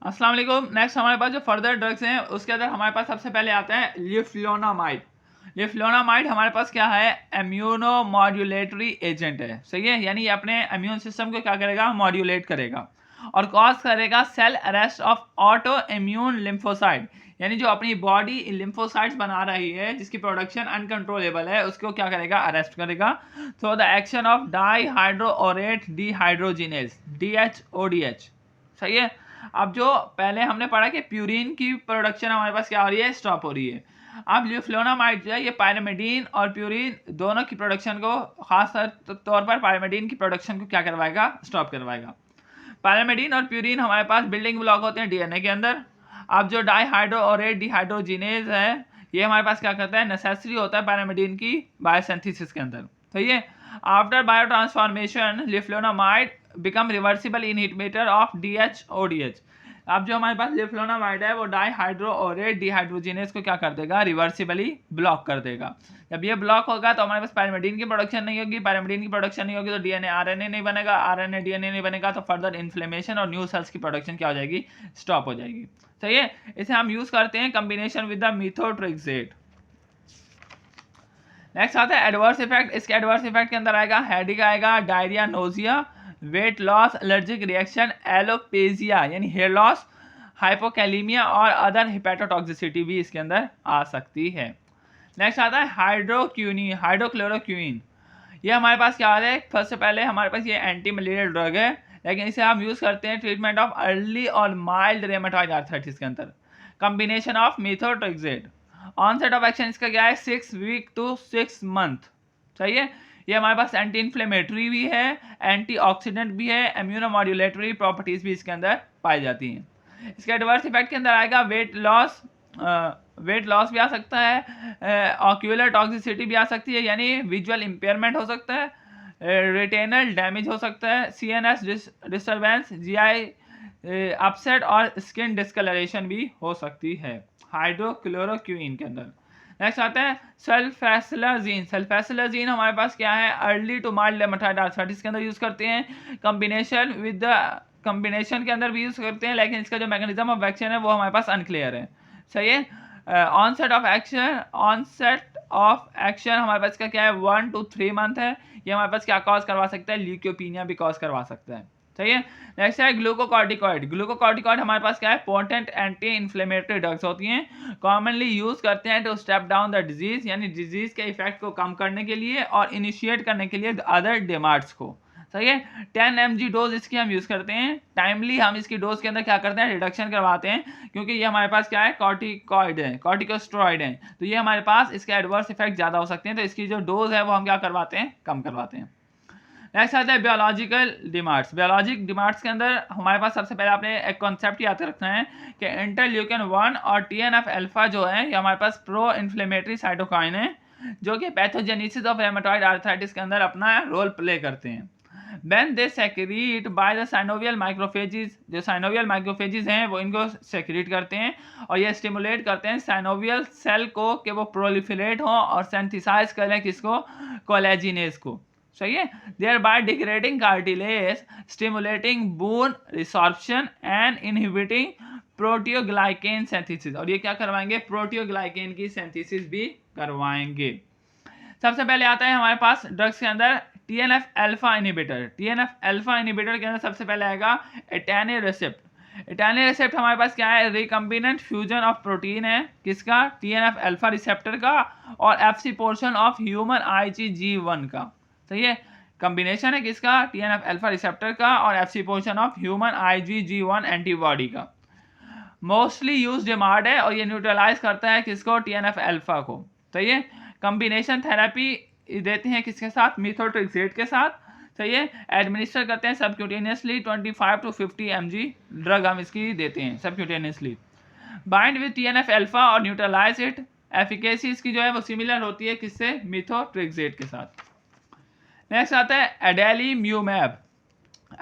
अस्सलाम वालेकुम। नेक्स्ट हमारे पास जो फर्दर ड्रग्स हैं उसके अंदर हमारे पास सबसे पहले आता है लिफ्लोनामाइड। लिफ्लोनामाइड हमारे पास क्या है, इम्यूनो मॉड्यूलेटरी एजेंट है, सही है। यानी ये अपने इम्यून सिस्टम को क्या करेगा, मॉड्यूलेट करेगा और कॉज करेगा cell arrest of autoimmune lymphocyte. यानी जो अपनी बॉडी लिम्फोसाइट्स बना रही है जिसकी प्रोडक्शन अनकंट्रोलेबल है उसको क्या करेगा, अरेस्ट करेगा through the action of dihydroorotate dehydrogenase DHODH, सही है। अब जो पहले हमने पढ़ा कि प्यूरिन की प्रोडक्शन हमारे पास क्या हो रही है, स्टॉप हो रही है। अब लिफ्लोनामाइड जो है ये पायरामिडीन और प्यूरिन दोनों की प्रोडक्शन को, खास तौर पर पायरामिडीन की प्रोडक्शन को क्या करवाएगा, स्टॉप करवाएगा। पायरामिडीन और प्यूरिन हमारे पास बिल्डिंग ब्लॉक होते हैं डीएनए के अंदर। अब जो डाईहाइड्रोओरेट डिहाइड्रोजिनेज है ये हमारे पास क्या करता है, नेसेसरी होता है पायरामिडीन की बायोसिंथेसिस के अंदर, सही है। After biotransformation leflunomide become reversible inhibitor of DHODH। अब जो हमारे पास लिफ्लोनामाइड है वो डाईहाइड्रोओरेट डिहाइड्रोजिनेज को क्या कर देगा, रिवर्सिबली ब्लॉक कर देगा। जब ये ब्लॉक होगा तो हमारे पास पायरामिडीन की प्रोडक्शन नहीं होगी, पायरामिडीन की प्रोडक्शन नहीं होगी तो डीएनए आरएनए नहीं बनेगा, आरएनए डीएनए नहीं बनेगा तो फर्दर इन्फ्लेमेशन और न्यू सेल्स की प्रोडक्शन क्या हो जाएगी, स्टॉप हो जाएगी, सही है। इसे हम यूज करते हैं combination with the methotrexate. Next आता है एडवर्स इफेक्ट। इसके एडवर्स इफेक्ट के अंदर आएगा हेडेक आएगा, diarrhoea, nausea, weight loss, allergic reaction, alopecia यानी हेयर लॉस, हाइपोकैलीमिया और अदर हिपेटोटॉक्सिसिटी भी इसके अंदर आ सकती है। नेक्स्ट आता है हाइड्रोक्यूनिन, हाइड्रोक्लोरोक्विन। ये हमारे पास क्या है, सबसे पहले हमारे पास ये एंटी मलेरियल ड्रग है, लेकिन इसे हम यूज करते हैं ट्रीटमेंट ऑफ अर्ली और माइल्ड रेमेटॉइड आर्थराइटिस के अंदर। Combination of methotrexate. Onset of action इसका क्या है, 6 वीक टू 6 मंथ, सही है। ये हमारे पास एंटी इन्फ्लेमेटरी भी है, एंटीऑक्सीडेंट भी है, इम्यूनोमॉड्यूलेटरी प्रॉपर्टीज भी इसके अंदर पाई जाती हैं। इसके एडवर्स इफेक्ट के अंदर आएगा वेट लॉस, वेट लॉस भी आ सकता है, ऑक्यूलर टॉक्सिसिटी भी आ सकती है यानी विजुअल इम्पेयरमेंट हो सकता है, रेटिनल डैमेज हो सकता है, CNS डिस्टर्बेंस, GI अपसेट और स्किन डिस्कलरेशन भी हो सकती है हाइड्रोक्लोरोक्विन के अंदर। नेक्स्ट आता है सल्फेसिलाजीन। सल्फेसिलाजीन हमारे पास क्या है, early to mild rheumatoid arthritis के अंदर यूज करते हैं, कॉम्बिनेशन विद द कॉम्बिनेशन के अंदर भी यूज करते हैं, लेकिन इसका जो मैकेनिज्म ऑफ एक्शन है वो हमारे पास अनक्लियर है, सही है। Onset of action, onset of action हमारे पास का क्या है, 1 to 3 मंथ है। ये हमारे पास क्या कॉज करवा सकता है, ल्यूकोपीनिया भी कॉज करवा सकता है, सही है। नेक्स्ट है ग्लूकोकॉर्टिकॉइड। ग्लूकोकॉर्टिकॉइड हमारे पास क्या है, पोटेंट एंटी इन्फ्लेमेटरी ड्रग्स होती हैं, कॉमनली यूज करते हैं to step down the disease यानी डिजीज के इफेक्ट को कम करने के लिए और इनिशिएट करने के लिए अदर डिमांड्स को, सही है। 10 mg डोज इसकी हम यूज करते हैं, टाइमली हम इसकी डोज के अंदर क्या करते हैं, रिडक्शन करवाते हैं, क्योंकि ये हमारे पास क्या है, कॉर्टिकॉइड है, कॉर्टिकोस्टेरॉइड है, तो ये हमारे पास इसके एडवर्स इफेक्ट ज्यादा हो सकते हैं, तो इसकी जो डोज है वो हम क्या करवाते हैं, कम करवाते हैं। नेक्स्ट आता है बायोलॉजिकल डिमांड्स। बायोलॉजिक डिमांड्स के अंदर हमारे पास सबसे पहले आपने एक कॉन्सेप्ट याद रखना है कि इंटरल्यूकिन 1 और TNF अल्फा जो है ये हमारे पास प्रो इन्फ्लेमेटरी साइटोकाइन है जो कि पैथोजेनेसिस ऑफ रेमेटॉइड आर्थराइटिस के अंदर अपना रोल प्ले करते हैं। When they secrete by the synovial macrophages, जो synovial macrophages हैं वो इनको secrete करते हैं और ये stimulate करते हैं synovial cell को कि वो proliferate हो और synthesize करें किसको, collagenase को, सही है। Thereby degrading cartilage, stimulating bone resorption and inhibiting proteoglycan synthesis। और ये क्या करवाएंगे, प्रोटियोग्लाइकेन की synthesis भी करवाएंगे। सबसे पहले आता है हमारे पास ड्रग्स के अंदर TNF alpha inhibitor. TNF alpha inhibitor के अंदर सबसे पहले आएगा एटानिलरिसेप्ट। एटानिलरिसेप्ट हमारे पास क्या है, रिकम्बिनेंट फ्यूजन ऑफ प्रोटीन है किसका, TNF अल्फा रिसेप्टर का और FC portion of human IgG1 का, सही है। कॉम्बिनेशन है किसका, TNF अल्फा रिसेप्टर का और FC portion of human IgG1 antibody का। मोस्टली यूज डिमांड है और ये न्यूट्रलाइज करता है किसको, TNF अल्फा को, सही है। कॉम्बिनेशन थेरेपी देते हैं किसके साथ, मेथोट्रेक्सेट के साथ, सही है। एडमिनिस्टर करते हैं सबक्यूटेनियसली 25 to 50 mg ड्रग हम इसकी देते हैं subcutaneously. Bind with TNF alpha और न्यूट्रलाइज इट। एफिकेसी इसकी जो है वो सिमिलर होती है किससे, मेथोट्रेक्सेट के साथ। नेक्स्ट आता है एडेलीम्यूमैब।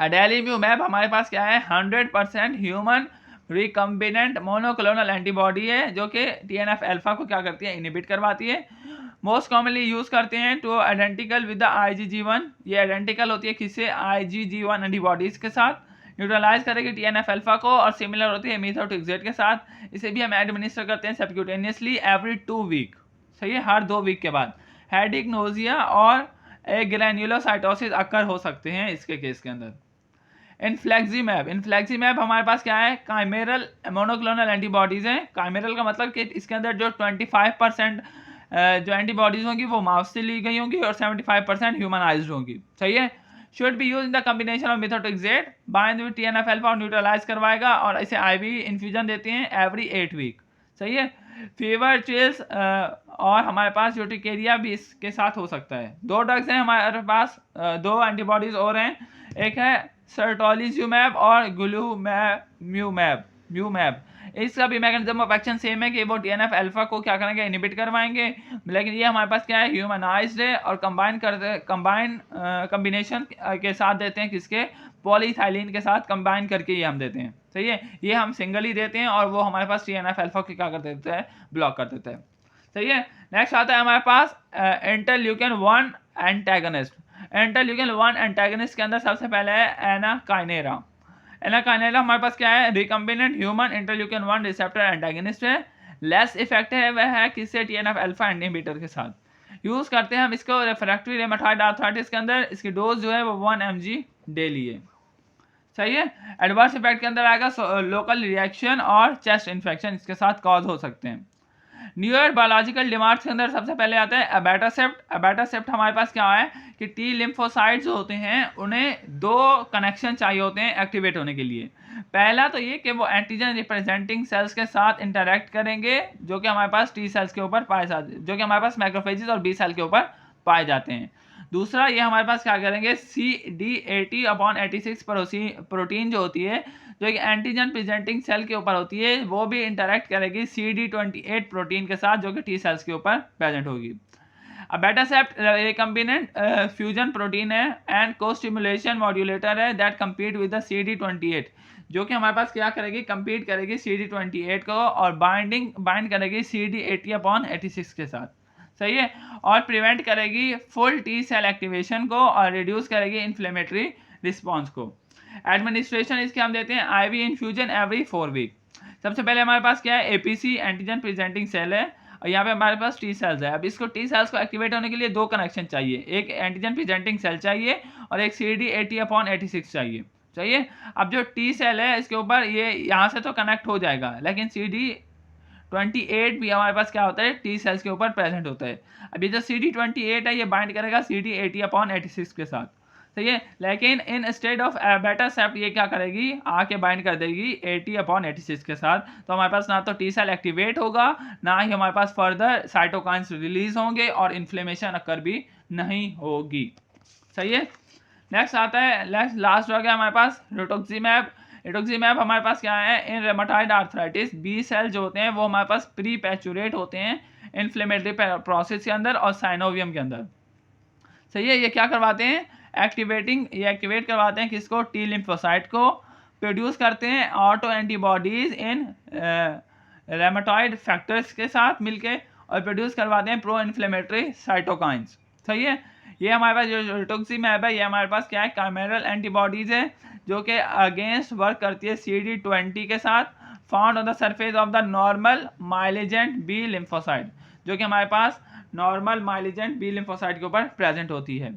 एडेलीम्यूमैब हमारे पास क्या है, 100% ह्यूमन रिकम्बिनेंट मोनोक्लोनल एंटीबॉडी है जो कि TNF अल्फा को क्या करती है, इनहिबिट करवाती है। मोस्ट कॉमनली यूज करते हैं two identical with the IgG1। ये आइडेंटिकल होती है किससे, IgG1 एंटीबॉडीज के साथ। न्यूट्रलाइज करेगी TNF अल्फा को और सिमिलर होती है मीथोट्रिक्सेट के साथ। इसे भी हम एडमिनिस्टर करते हैं सबक्यूटेनियसली एवरी 2 वीक, सही है, हर 2 वीक के बाद। हेडिक, नोजिया और एक ग्रैन्युलोसाइटोसिस अक्कर हो सकते हैं इसके केस के अंदर। इन्फ्लेक्सीमैब हमारे पास क्या है, काइमेरल मोनोक्लोनल एंटीबॉडीज हैं। काइमेरल का मतलब कि इसके अंदर जो 25% जो एंटीबॉडीज होंगी वो माउस से ली गई होंगी और 75% ह्यूमनाइज्ड होंगी, सही है। Should be use in the combination of methotrexate, bind with TNF alpha और न्यूट्रलाइज करवाएगा और इसे IV इन्फ्यूजन देते हैं एवरी 8 वीक, सही है। फीवर, चिल्स और हमारे पास यूटिकेरिया भी इसके साथ हो सकता है। 2 ड्रग्स हैं हमारे पास, 2 एंटीबॉडीज और हैं, एक है सर्टोलिजुमैब और म्यूमैब। इसका भी मैकेनिज्म ऑफ एक्शन सेम है कि वो TNF अल्फा को क्या करेंगे, इनहिबिट करवाएंगे, लेकिन ये हमारे पास क्या है, ह्यूमनाइज्ड है और कॉम्बिनेशन के साथ देते हैं, किसके, पॉलीथाइलिन के साथ कंबाइन करके ये हम देते हैं, सही है। ये हम सिंगल ही देते हैं और वो हमारे पास TNF अल्फा को क्या कर देता है, ब्लॉक कर देता है, सही है। नेक्स्ट आता है हमारे पास इंटरल्यूकिन 1 एंटागनिस्ट। इंटरल्यूकिन 1 एंटागनिस्ट के अंदर सबसे पहले है एनाकाइनेरा। एनाकाइनेरा हमारे पास क्या है, recombinant human interleukin 1 receptor antagonist है। लेस इफेक्टिव है वह है किससे, TNF अल्फा इनहिबिटर के साथ यूज़ करते हैं हम इसको रिफ्रैक्टरी रेमेटॉइड आर्थराइटिस के अंदर। इसकी डोज जो है वो 1 mg डेली है, सही है। एडवर्स इफेक्ट के अंदर आएगा लोकल रिएक्शन और चेस्ट इन्फेक्शन इसके साथ कॉज हो सकते हैं। न्यूयर बायोलॉजिकल डिमांड्स के अंदर सबसे पहले आता है अबैटासेप्ट। अबैटासेप्ट हमारे पास क्या है कि T लिम्फोसाइट्स जो होते हैं उन्हें 2 कनेक्शन चाहिए होते हैं एक्टिवेट होने के लिए। पहला तो ये कि वो एंटीजन रिप्रेजेंटिंग सेल्स के साथ इंटरेक्ट करेंगे जो कि हमारे पास T सेल्स के ऊपर पाए जाते हैं, जो कि हमारे पास मैक्रोफेजेस और B सेल के ऊपर पाए जाते हैं। दूसरा ये हमारे पास क्या करेंगे, CD80/86 प्रोटीन जो होती है, जो एक एंटीजन प्रेजेंटिंग सेल के ऊपर होती है, वो भी इंटरेक्ट करेगी CD28 प्रोटीन के साथ जो कि T सेल्स के ऊपर प्रेजेंट होगी। अबैटासेप्ट रिकम्बिनेंट फ्यूजन प्रोटीन है एंड को-स्टिमुलेशन मॉड्यूलेटर है that compete with the CD28, जो कि हमारे पास क्या करेगी, कम्पीट करेगी CD28 को और बाइंड करेगी CD80/86 के साथ, सही है, और प्रिवेंट करेगी फुल T सेल एक्टिवेशन को और रिड्यूस करेगी इन्फ्लेमेटरी रिस्पॉन्स को। एडमिनिस्ट्रेशन इसके हम देते हैं IV इन्फ्यूजन एवरी 4 वीक। सबसे पहले हमारे पास क्या है, APC एंटीजन प्रेजेंटिंग सेल है और यहाँ पे हमारे पास T सेल्स है। अब इसको T सेल्स को एक्टिवेट होने के लिए 2 कनेक्शन चाहिए, एक एंटीजन प्रेजेंटिंग सेल चाहिए और एक CD80/86 चाहिए, सही है। अब जो T सेल है इसके ऊपर ये यहाँ से तो कनेक्ट हो जाएगा, लेकिन CD28 भी हमारे पास क्या होता है, T सेल्स के ऊपर प्रेजेंट होता है। अब ये जो CD28 है ये बाइंड करेगा CD80/86 के साथ, सही है, लेकिन इन स्टेड ऑफ अबैटासेप्ट ये क्या करेगी, आके बाइंड कर देगी 80/86 के साथ। तो हमारे पास ना तो T सेल एक्टिवेट होगा, ना ही हमारे पास फर्दर साइटोकाइंस रिलीज होंगे और इन्फ्लेमेशन अकर भी नहीं होगी, सही है। नेक्स्ट आता है, लास्ट ड्रग है हमारे पास रिटुक्सीमैब। रिटुक्सीमैब हमारे पास क्या है, इन रेमेटॉइड आर्थराइटिस B सेल जो होते हैं वो हमारे पास प्री पैचुरेट होते हैं इन्फ्लेमेटरी प्रोसेस के अंदर और साइनोवियम के अंदर, सही है। ये क्या करवाते हैं, एक्टिवेट करवाते हैं किसको, T लिम्फोसाइट को, प्रोड्यूस करते हैं ऑटो एंटीबॉडीज इन रेमेटॉइड फैक्टर्स के साथ मिलके और प्रोड्यूस करवाते हैं प्रो इन्फ्लेमेटरी साइटोकाइंस, सही है। ये हमारे पास जो रिटुक्सीमैब है ये हमारे पास क्या है, काइमेरल एंटीबॉडीज है जो कि अगेंस्ट वर्क करती है CD20 के साथ, found on the surface of the normal malignant B lymphocyte, जो कि हमारे पास नॉर्मल माइलिजेंट B लिम्फोसाइट के ऊपर प्रेजेंट होती है।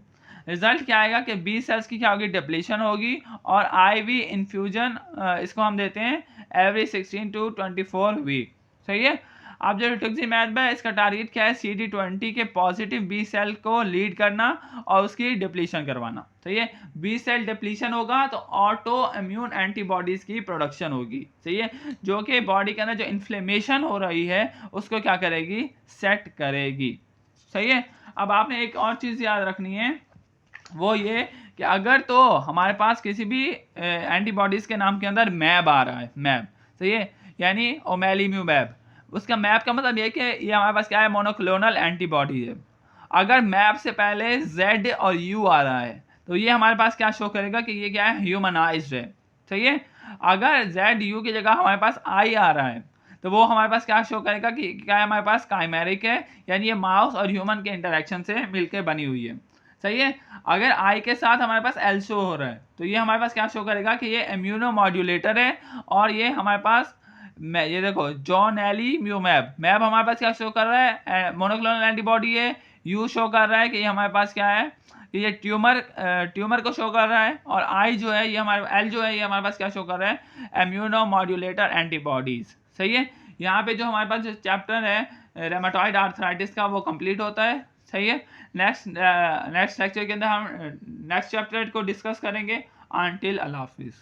रिजल्ट क्या आएगा कि B सेल्स की क्या होगी, डिप्लीशन होगी और IV इन्फ्यूजन इसको हम देते हैं एवरी 16 to 24 वीक, सही है। अब जो रिटुक्सीमैब है इसका टारगेट क्या है, CD20 के पॉजिटिव B सेल को लीड करना और उसकी डिप्लीशन करवाना, सही है। B सेल डिप्लीशन होगा तो ऑटो इम्यून एंटीबॉडीज की प्रोडक्शन होगी, सही है, जो कि बॉडी के अंदर जो इन्फ्लेमेशन हो रही है उसको क्या करेगी, सेट करेगी, सही है। अब आपने एक और चीज़ याद रखनी है, वो ये कि अगर तो हमारे पास किसी भी एंटीबॉडीज़ के नाम के अंदर मैब आ रहा है, मैब, सही है, यानी ओमेलिम्यूमैब, उसका मैप का मतलब ये कि ये हमारे पास क्या है, मोनोक्लोनल एंटीबॉडी है। अगर मैप से पहले Z और U आ रहा है तो ये हमारे पास क्या शो करेगा कि ये क्या है, ह्यूमनाइज्ड है, सही है। अगर Z U की जगह हमारे पास I आ रहा है तो वो हमारे पास क्या शो करेगा कि क्या है, हमारे पास काइमेरिक है, यानी ये माउस और ह्यूमन के इंटरेक्शन से मिलकर बनी हुई है, सही है। अगर आई के साथ हमारे पास एल शो हो रहा है तो ये हमारे पास क्या शो करेगा कि ये इम्यूनो मॉड्यूलेटर है, और ये हमारे पास ये देखो जॉन एली म्यूमैब, मैब हमारे पास क्या शो कर रहा है, मोनोक्लोनल एंटीबॉडी है। यू शो कर रहा है कि ये हमारे पास क्या है कि ये ट्यूमर को शो कर रहा है, और आई जो है ये हमारे एल जो है ये हमारे पास क्या शो कर रहा है, इम्यूनो मॉड्यूलेटर एंटीबॉडीज। सही है। यहाँ पे जो हमारे पास जो चैप्टर है रेमाटॉइड आर्थराइटिस का वो कंप्लीट होता है। सही है। नेक्स्ट लेक्चर के अंदर हम नेक्स्ट चैप्टर को डिस्कस करेंगे। अंटिल अल्लाह हाफिज़।